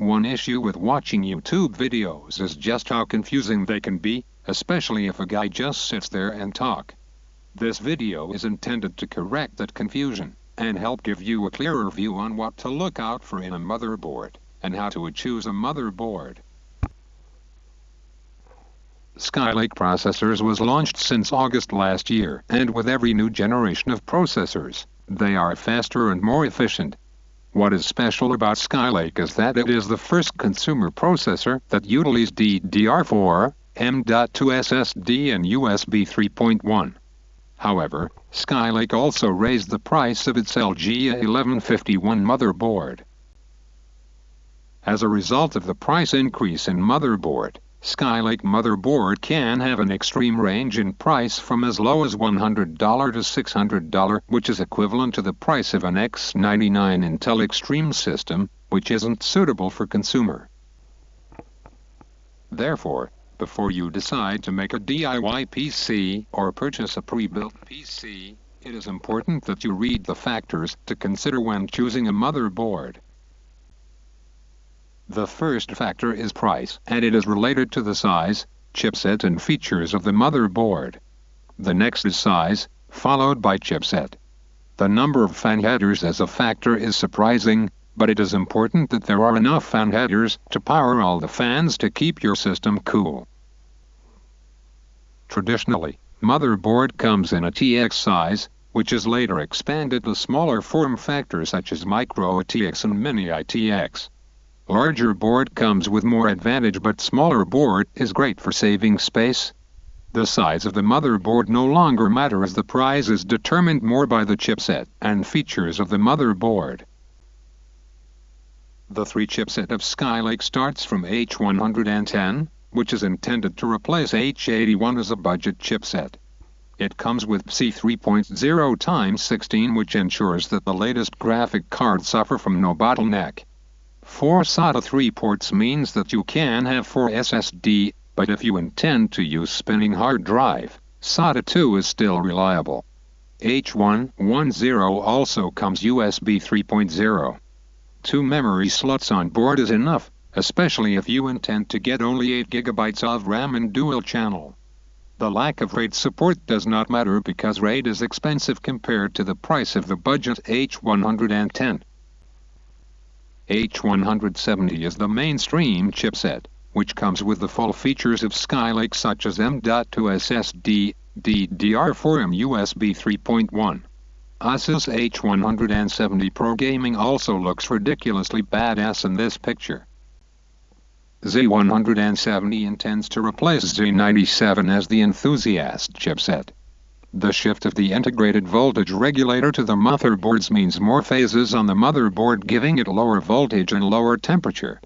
One issue with watching YouTube videos is just how confusing they can be, especially if a guy just sits there and talk. This video is intended to correct that confusion, and help give you a clearer view on what to look out for in a motherboard, and how to choose a motherboard. Skylake Processors was launched since August last year, and with every new generation of processors, they are faster and more efficient. What is special about Skylake is that it is the first consumer processor that utilizes DDR4, M.2 SSD and USB 3.1. However, Skylake also raised the price of its LG1151 motherboard. As a result of the price increase in motherboard, Skylake motherboard can have an extreme range in price from as low as $100 to $600, which is equivalent to the price of an X99 Intel Extreme system, which isn't suitable for consumer. Therefore, before you decide to make a DIY PC or purchase a pre-built PC, it is important that you read the factors to consider when choosing a motherboard. The first factor is price, and it is related to the size, chipset and features of the motherboard. The next is size, followed by chipset. The number of fan headers as a factor is surprising, but it is important that there are enough fan headers to power all the fans to keep your system cool. Traditionally, motherboard comes in a TX size, which is later expanded to smaller form factors such as micro ATX and mini ITX. Larger board comes with more advantage, but smaller board is great for saving space. The size of the motherboard no longer matter, as the price is determined more by the chipset and features of the motherboard. The 3 chipset of Skylake starts from H110, which is intended to replace H81 as a budget chipset. It comes with PCIe 3.0x16, which ensures that the latest graphic cards suffer from no bottleneck. 4 SATA 3 ports means that you can have 4 SSD, but if you intend to use spinning hard drive, SATA 2 is still reliable. H110 also comes USB 3.0. 2 memory slots on board is enough, especially if you intend to get only 8 GB of RAM and dual channel. The lack of RAID support does not matter because RAID is expensive compared to the price of the budget H110. H170 is the mainstream chipset, which comes with the full features of Skylake such as M.2 SSD, DDR4 and USB 3.1. Asus H170 Pro Gaming also looks ridiculously badass in this picture. Z170 intends to replace Z97 as the enthusiast chipset. The shift of the integrated voltage regulator to the motherboards means more phases on the motherboard, giving it lower voltage and lower temperature.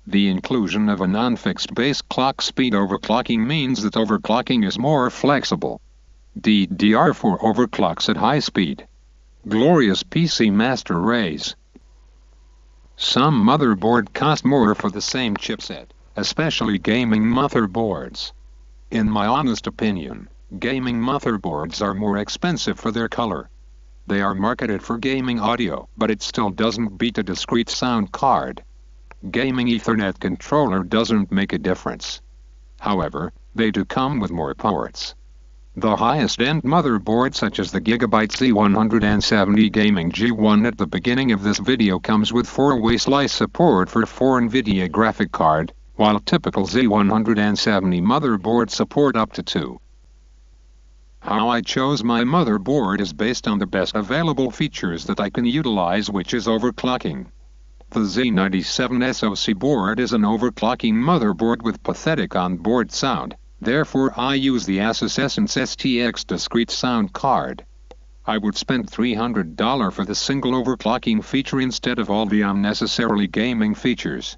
The inclusion of a non-fixed base clock speed overclocking means that overclocking is more flexible. DDR4 overclocks at high speed. Glorious PC Master Race. Some motherboard cost more for the same chipset, especially gaming motherboards. In my honest opinion, gaming motherboards are more expensive for their color. They are marketed for gaming audio, but it still doesn't beat a discrete sound card. Gaming Ethernet controller doesn't make a difference. However, they do come with more ports. The highest-end motherboard such as the Gigabyte Z170 Gaming G1 at the beginning of this video comes with 4-way slice support for 4 NVIDIA graphic card, while typical Z170 motherboard support up to 2. How I chose my motherboard is based on the best available features that I can utilize, which is overclocking. The Z97 SoC board is an overclocking motherboard with pathetic on-board sound. Therefore I use the Asus Essence STX discrete sound card. I would spend $300 for the single overclocking feature instead of all the unnecessarily gaming features.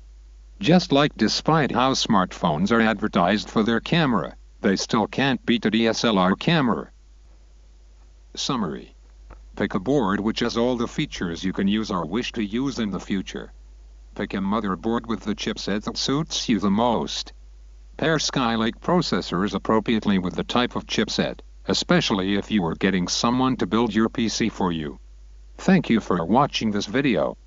Just like despite how smartphones are advertised for their camera, they still can't beat a DSLR camera. Summary. Pick a board which has all the features you can use or wish to use in the future. Pick a motherboard with the chipset that suits you the most. Pair Skylake processors appropriately with the type of chipset, especially if you are getting someone to build your PC for you. Thank you for watching this video.